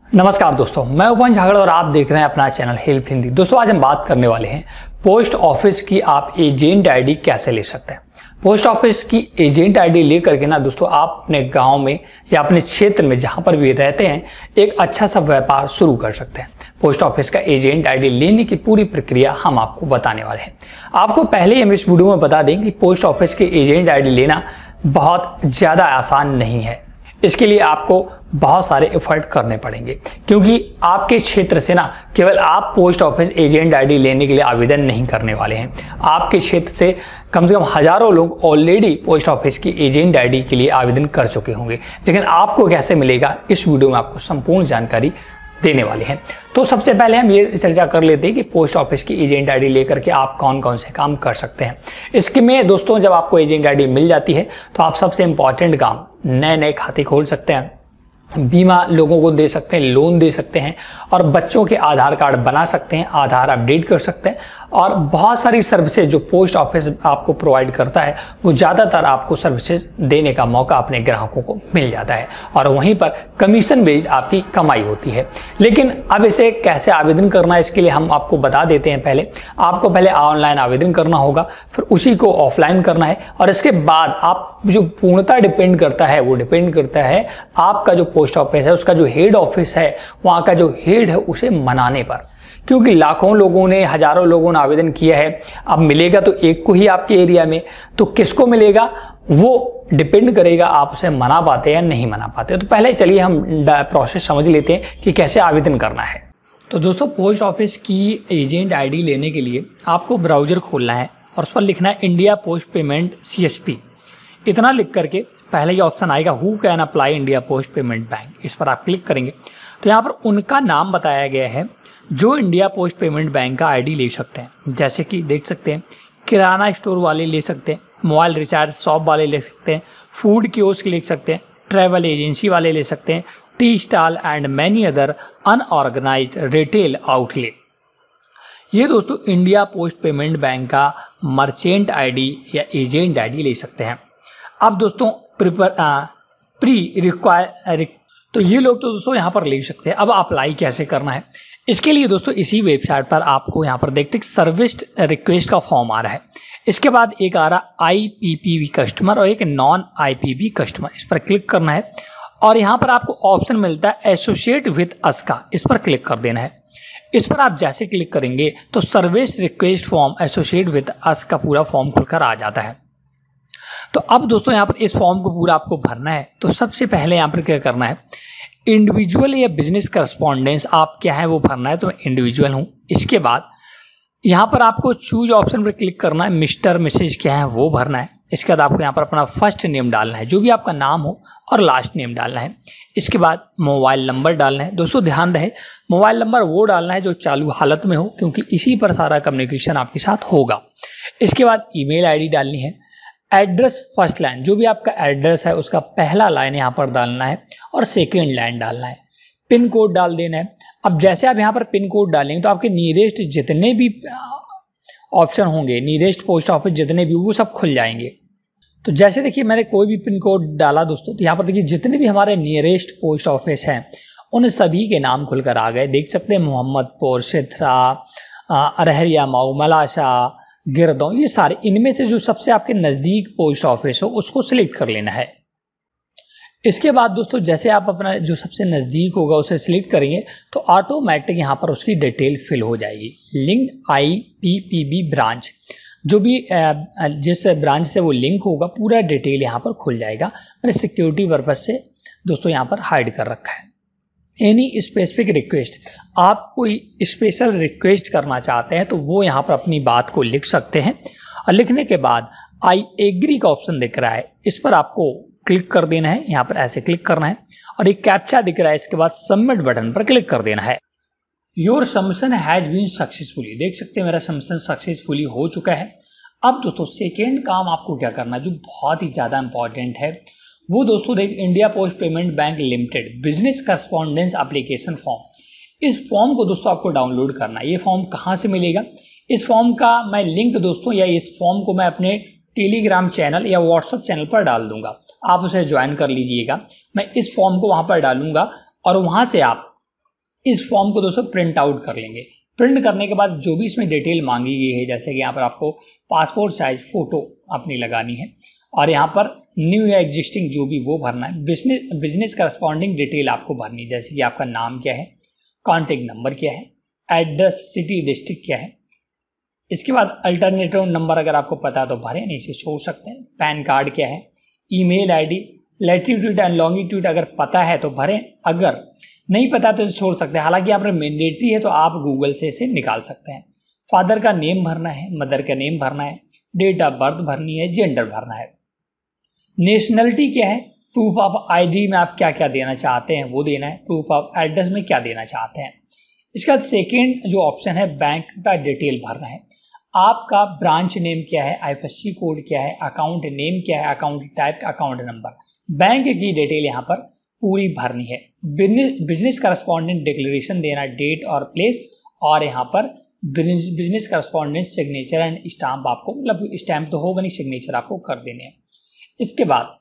नमस्कार दोस्तों, मैं उपन झागड़ और आप देख रहे हैं अपना चैनल हेल्प हिंदी। दोस्तों आज हम बात करने वाले हैं पोस्ट ऑफिस की आप एजेंट आईडी कैसे ले सकते हैं। पोस्ट ऑफिस की एजेंट आईडी लेकर के ना दोस्तों आप अपने गांव में या अपने क्षेत्र में जहां पर भी रहते हैं एक अच्छा सा व्यापार शुरू कर सकते हैं। पोस्ट ऑफिस का एजेंट आईडी लेने की पूरी प्रक्रिया हम आपको बताने वाले हैं। आपको पहले ही हम इस वीडियो में बता दें कि पोस्ट ऑफिस के एजेंट आईडी लेना बहुत ज़्यादा आसान नहीं है। इसके लिए आपको बहुत सारे एफर्ट करने पड़ेंगे, क्योंकि आपके क्षेत्र से ना केवल आप पोस्ट ऑफिस एजेंट आईडी लेने के लिए आवेदन नहीं करने वाले हैं। आपके क्षेत्र से कम हजारों लोग ऑलरेडी पोस्ट ऑफिस की एजेंट आईडी के लिए आवेदन कर चुके होंगे। लेकिन आपको कैसे मिलेगा, इस वीडियो में आपको संपूर्ण जानकारी देने वाले हैं। तो सबसे पहले हम ये चर्चा कर लेते हैं कि पोस्ट ऑफिस की एजेंट आईडी लेकर के आप कौन कौन से काम कर सकते हैं। इसके में दोस्तों जब आपको एजेंट आईडी मिल जाती है तो आप सबसे इंपॉर्टेंट काम नए खाते खोल सकते हैं, बीमा लोगों को दे सकते हैं, लोन दे सकते हैं और बच्चों के आधार कार्ड बना सकते हैं, आधार अपडेट कर सकते हैं और बहुत सारी सर्विसेज जो पोस्ट ऑफिस आपको प्रोवाइड करता है वो ज़्यादातर आपको सर्विसेज देने का मौका अपने ग्राहकों को मिल जाता है और वहीं पर कमीशन बेस्ड आपकी कमाई होती है। लेकिन अब इसे कैसे आवेदन करना है इसके लिए हम आपको बता देते हैं। पहले आपको ऑनलाइन आवेदन करना होगा, फिर उसी को ऑफलाइन करना है और इसके बाद आप जो पूर्णतः डिपेंड करता है वो डिपेंड करता है आपका जो पोस्ट ऑफिस है उसका जो हेड ऑफिस है, वहाँ का जो हेड है उसे मनाने पर। क्योंकि लाखों लोगों ने, हजारों लोगों ने आवेदन किया है, अब मिलेगा तो एक को ही आपके एरिया में, तो किसको मिलेगा वो डिपेंड करेगा आप उसे मना पाते या नहीं मना पाते। तो पहले चलिए हम प्रोसेस समझ लेते हैं कि कैसे आवेदन करना है। तो दोस्तों पोस्ट ऑफिस की एजेंट आईडी लेने के लिए आपको ब्राउजर खोलना है और उस पर लिखना है इंडिया पोस्ट पेमेंट CSP। इतना लिख करके पहले ये ऑप्शन आएगा who can apply India post payment bank, इस पर आप क्लिक करेंगे तो यहाँ पर उनका नाम बताया गया है जो इंडिया पोस्ट पेमेंट बैंक का आईडी ले सकते हैं। जैसे कि देख सकते हैं किराना स्टोर वाले ले सकते हैं, मोबाइल रिचार्ज शॉप वाले ले सकते हैं, फूड कियोस्क ले सकते हैं, ट्रैवल एजेंसी वाले ले सकते हैं, tea stall and many other unorganised retail outlet. ये दोस्तों इंडिया पोस्ट पेमेंट बैंक का मर्चेंट आईडी या एजेंट आईडी ले सकते हैं। अब दोस्तों तो ये लोग तो दोस्तों यहाँ पर ले सकते हैं। अब अप्लाई कैसे करना है इसके लिए दोस्तों इसी वेबसाइट पर आपको यहाँ पर देखते सर्विस रिक्वेस्ट का फॉर्म आ रहा है। इसके बाद एक आ रहा IPPB कस्टमर और एक नॉन IPP कस्टमर, इस पर क्लिक करना है और यहाँ पर आपको ऑप्शन मिलता है एसोसिएट विथ अस का, इस पर क्लिक कर देना है। इस पर आप जैसे क्लिक करेंगे तो service request form associate with us का पूरा फॉर्म खुलकर आ जाता है। तो अब दोस्तों यहाँ पर इस फॉर्म को पूरा आपको भरना है। तो सबसे पहले यहाँ पर क्या करना है, इंडिविजुअल या बिजनेस करस्पॉन्डेंस आप क्या है वो भरना है। तो मैं इंडिविजुअल हूँ। इसके बाद यहाँ पर आपको चूज ऑप्शन पर क्लिक करना है, मिस्टर मिसेज क्या है वो भरना है। इसके बाद आपको यहाँ पर अपना फर्स्ट नेम डालना है, जो भी आपका नाम हो, और लास्ट नेम डालना है। इसके बाद मोबाइल नंबर डालना है। दोस्तों ध्यान रहे मोबाइल नंबर वो डालना है जो चालू हालत में हो, क्योंकि इसी पर सारा कम्युनिकेशन आपके साथ होगा। इसके बाद ईमेल आईडी डालनी है। एड्रेस फर्स्ट लाइन, जो भी आपका एड्रेस है उसका पहला लाइन यहाँ पर डालना है और सेकेंड लाइन डालना है। पिन कोड डाल देना है। अब जैसे आप यहाँ पर पिन कोड डालेंगे तो आपके नियरेस्ट जितने भी ऑप्शन होंगे, नियरेस्ट पोस्ट ऑफिस जितने भी वो सब खुल जाएंगे। तो जैसे देखिए मैंने कोई भी पिन कोड डाला दोस्तों, तो यहाँ पर देखिए जितने भी हमारे नियरेस्ट पोस्ट ऑफिस हैं उन सभी के नाम खुलकर आ गए। देख सकते हैं मोहम्मदपुर, सिथरा, अरहरिया माऊ, मलाशा, गिरदौं, ये सारे। इनमें से जो सबसे आपके नज़दीक पोस्ट ऑफिस हो उसको सिलेक्ट कर लेना है। इसके बाद दोस्तों जैसे आप अपना जो सबसे नज़दीक होगा उसे सिलेक्ट करेंगे तो ऑटोमेटिक यहाँ पर उसकी डिटेल फिल हो जाएगी। लिंक IPPB ब्रांच, जो भी जिस ब्रांच से वो लिंक होगा पूरा डिटेल यहाँ पर खुल जाएगा। मैंने सिक्योरिटी पर्पज़ से दोस्तों यहाँ पर हाइड कर रखा है। एनी स्पेसिफिक रिक्वेस्ट, आप कोई स्पेशल रिक्वेस्ट करना चाहते हैं तो वो यहाँ पर अपनी बात को लिख सकते हैं और लिखने के बाद आई एग्री का ऑप्शन दिख रहा है, इस पर आपको क्लिक कर देना है। यहाँ पर ऐसे क्लिक करना है और एक कैप्चा दिख रहा है, इसके बाद सबमिट बटन पर क्लिक कर देना है। Your submission has been successfully, देख सकते हैं मेरा सबमिशन सक्सेसफुली हो चुका है। अब दोस्तों सेकेंड काम आपको क्या करना है जो बहुत ही ज़्यादा इंपॉर्टेंट है, वो दोस्तों देख India post payment bank limited business correspondence application form. इस फॉर्म को दोस्तों आपको डाउनलोड करना है। ये फॉर्म कहाँ से मिलेगा, इस फॉर्म का मैं लिंक दोस्तों या इस फॉर्म को मैं अपने टेलीग्राम चैनल या व्हाट्सएप चैनल पर डाल दूंगा, आप उसे ज्वाइन कर लीजिएगा। मैं इस फॉर्म को वहाँ पर डालूंगा और वहाँ से आप इस फॉर्म को दोस्तों प्रिंट आउट कर लेंगे। प्रिंट करने के बाद जो भी इसमें डिटेल मांगी गई है, जैसे कि यहाँ पर आपको पासपोर्ट साइज फ़ोटो अपनी लगानी है और यहाँ पर न्यू या एग्जिस्टिंग जो भी वो भरना है। बिजनेस करस्पॉन्डिंग डिटेल आपको भरनी है, जैसे कि आपका नाम क्या है, कॉन्टेक्ट नंबर क्या है, एड्रेस सिटी डिस्ट्रिक्ट क्या है। इसके बाद अल्टरनेटिव नंबर अगर आपको पता है तो भरें, नहीं से छोड़ सकते हैं। पैन कार्ड क्या है, email ID, latitude and longitude अगर पता है तो भरें, अगर नहीं पता तो इसे छोड़ सकते हैं। हालांकि यहाँ पर मैंडेटरी है तो आप गूगल से इसे निकाल सकते हैं। फादर का नेम भरना है, मदर का नेम भरना है, डेट ऑफ बर्थ भरनी है, जेंडर भरना है। नेशनलिटी क्या है, प्रूफ ऑफ आईडी में आप क्या क्या देना चाहते हैं वो देना है, प्रूफ ऑफ एड्रेस में क्या देना चाहते हैं। इसके बाद सेकेंड जो ऑप्शन है बैंक का डिटेल भरना है। आपका ब्रांच नेम क्या है, आईएफएससी कोड क्या है, अकाउंट नेम क्या है, account type, account number, bank की डिटेल यहाँ पर पूरी भरनी है। बिजनेस करस्पॉन्डेंट डिक्लेरेशन देना, डेट और प्लेस, और यहाँ पर business correspondent signature and stamp आपको, मतलब स्टैम्प तो होगा नहीं, सिग्नेचर आपको कर देने हैं। इसके बाद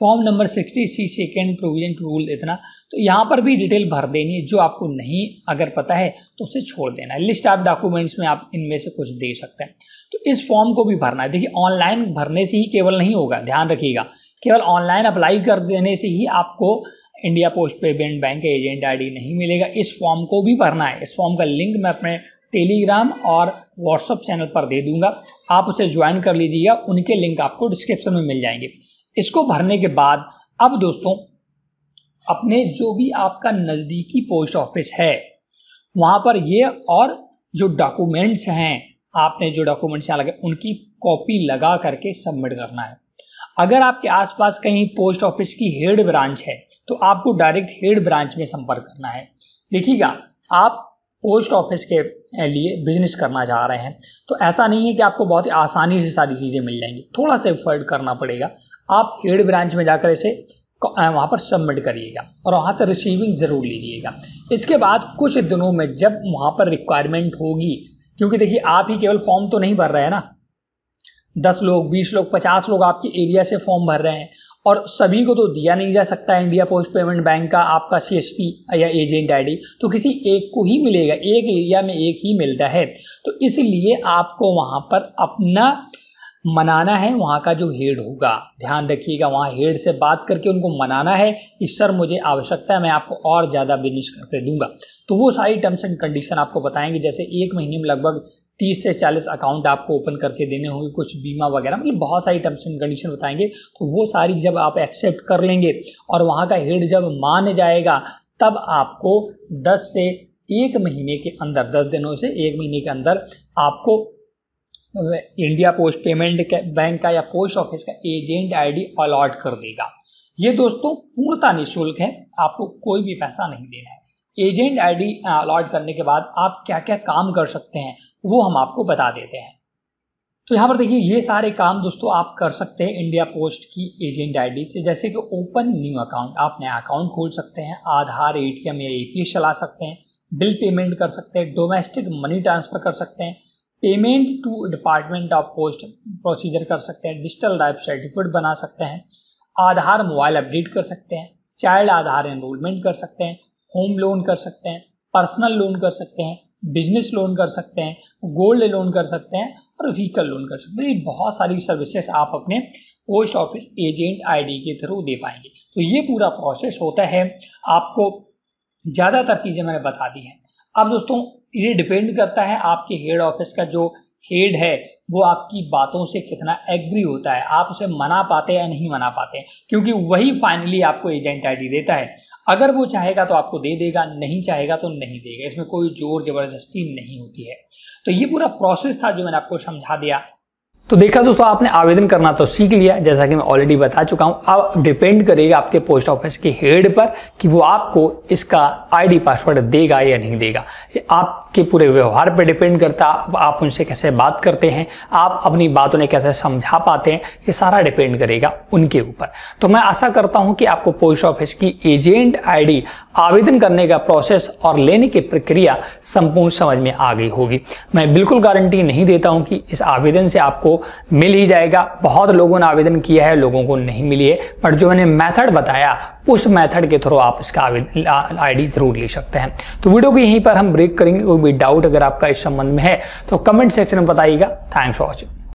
form number 60C second provision rule इतना, तो यहाँ पर भी डिटेल भर देनी है। जो आपको नहीं अगर पता है तो उसे छोड़ देना है। लिस्ट ऑफ डॉक्यूमेंट्स में आप इनमें से कुछ दे सकते हैं। तो इस फॉर्म को भी भरना है। देखिए ऑनलाइन भरने से ही केवल नहीं होगा, ध्यान रखिएगा, केवल ऑनलाइन अप्लाई कर देने से ही आपको इंडिया पोस्ट पेमेंट बैंक का एजेंट आईडी नहीं मिलेगा। इस फॉर्म को भी भरना है। इस फॉर्म का लिंक मैं अपने टेलीग्राम और व्हाट्सएप चैनल पर दे दूंगा, आप उसे ज्वाइन कर लीजिएगा। उनके लिंक आपको डिस्क्रिप्शन में मिल जाएंगे। इसको भरने के बाद अब दोस्तों अपने जो भी आपका नज़दीकी पोस्ट ऑफिस है वहाँ पर ये और जो डॉक्यूमेंट्स हैं, आपने जो डॉक्यूमेंट्स यहाँ लगे उनकी कॉपी लगा करके सबमिट करना है। अगर आपके आसपास कहीं पोस्ट ऑफिस की हेड ब्रांच है तो आपको डायरेक्ट हेड ब्रांच में संपर्क करना है। देखिएगा, आप पोस्ट ऑफिस के लिए बिजनेस करना चाह रहे हैं तो ऐसा नहीं है कि आपको बहुत ही आसानी से सारी चीज़ें मिल जाएंगी, थोड़ा सा एफर्ट करना पड़ेगा। आप हेड ब्रांच में जाकर इसे वहाँ पर सबमिट करिएगा और वहाँ पर रिसीविंग ज़रूर लीजिएगा। इसके बाद कुछ दिनों में जब वहाँ पर रिक्वायरमेंट होगी, क्योंकि देखिए आप ही केवल फॉर्म तो नहीं भर रहे हैं ना, 10 लोग, 20 लोग, 50 लोग आपके एरिया से फॉर्म भर रहे हैं और सभी को तो दिया नहीं जा सकता है इंडिया पोस्ट पेमेंट बैंक का आपका CSP या एजेंट आईडी, तो किसी एक को ही मिलेगा। एक एरिया में एक ही मिलता है, तो इसलिए आपको वहाँ पर अपना मनाना है। वहाँ का जो हेड होगा, ध्यान रखिएगा, वहाँ हेड से बात करके उनको मनाना है कि सर मुझे आवश्यकता है, मैं आपको और ज़्यादा बिजनेस करके दूंगा। तो वो सारी टर्म्स एंड कंडीशन आपको बताएंगे, जैसे 1 महीने में लगभग 30 से 40 अकाउंट आपको ओपन करके देने होंगे, कुछ बीमा वगैरह, मतलब बहुत सारी टर्म्स एंड कंडीशन बताएंगे। तो वो सारी जब आप एक्सेप्ट कर लेंगे और वहाँ का हेड जब मान जाएगा, तब आपको 10 से 1 महीने के अंदर, 10 दिनों से 1 महीने के अंदर आपको इंडिया पोस्ट पेमेंट बैंक का या पोस्ट ऑफिस का एजेंट आईडी अलॉट कर देगा। ये दोस्तों पूर्णतः निःशुल्क है, आपको कोई भी पैसा नहीं देना है। एजेंट आईडी अलॉट करने के बाद आप क्या क्या काम कर सकते हैं वो हम आपको बता देते हैं। तो यहाँ पर देखिए, ये सारे काम दोस्तों आप कर सकते हैं इंडिया पोस्ट की एजेंट आईडी से, जैसे कि ओपन न्यू अकाउंट, आप नया अकाउंट खोल सकते हैं, आधार, ATM या APS चला सकते हैं, बिल पेमेंट कर सकते हैं, डोमेस्टिक मनी ट्रांसफ़र कर सकते हैं, payment to department of post procedure कर सकते हैं, डिजिटल लाइफ सर्टिफिकेट बना सकते हैं, आधार मोबाइल अपडेट कर सकते हैं, चाइल्ड आधार एनरोलमेंट कर सकते हैं, होम लोन कर सकते हैं, पर्सनल लोन कर सकते हैं, बिजनेस लोन कर सकते हैं, गोल्ड लोन कर सकते हैं और व्हीकल लोन कर सकते हैं। ये बहुत सारी सर्विसेज आप अपने पोस्ट ऑफिस एजेंट आईडी के थ्रू दे पाएंगे। तो ये पूरा प्रोसेस होता है। आपको ज़्यादातर चीज़ें मैंने बता दी हैं। अब दोस्तों ये डिपेंड करता है आपके हेड ऑफिस का जो हेड है वो आपकी बातों से कितना एग्री होता है, आप उसे मना पाते हैं या नहीं मना पाते हैं, क्योंकि वही फाइनली आपको एजेंट आईडी देता है। अगर वो चाहेगा तो आपको दे देगा, नहीं चाहेगा तो नहीं देगा, इसमें कोई जोर जबरदस्ती नहीं होती है। तो ये पूरा प्रोसेस था जो मैंने आपको समझा दिया। तो देखा दोस्तों, आपने आवेदन करना तो सीख लिया, जैसा कि मैं ऑलरेडी बता चुका हूं। अब डिपेंड करेगा आपके पोस्ट ऑफिस के हेड पर कि वो आपको इसका आईडी पासवर्ड देगा या नहीं देगा। ये आपके पूरे व्यवहार पर डिपेंड करता, आप उनसे कैसे बात करते हैं, आप अपनी बात उन्हें कैसे समझा पाते हैं, ये सारा डिपेंड करेगा उनके ऊपर। तो मैं आशा करता हूं कि आपको पोस्ट ऑफिस की एजेंट आईडी आवेदन करने का प्रोसेस और लेने की प्रक्रिया संपूर्ण समझ में आ गई होगी। मैं बिल्कुल गारंटी नहीं देता हूं कि इस आवेदन से आपको आपको मिल ही जाएगा। बहुत लोगों ने आवेदन किया है, लोगों को नहीं मिली है, बट जो मैंने मेथड बताया उस मेथड के थ्रू आप इसका आईडी जरूर ले सकते हैं। तो वीडियो को यहीं पर हम ब्रेक करेंगे। कोई भी डाउट अगर आपका इस संबंध में है तो कमेंट सेक्शन में बताइएगा। Thanks for watching.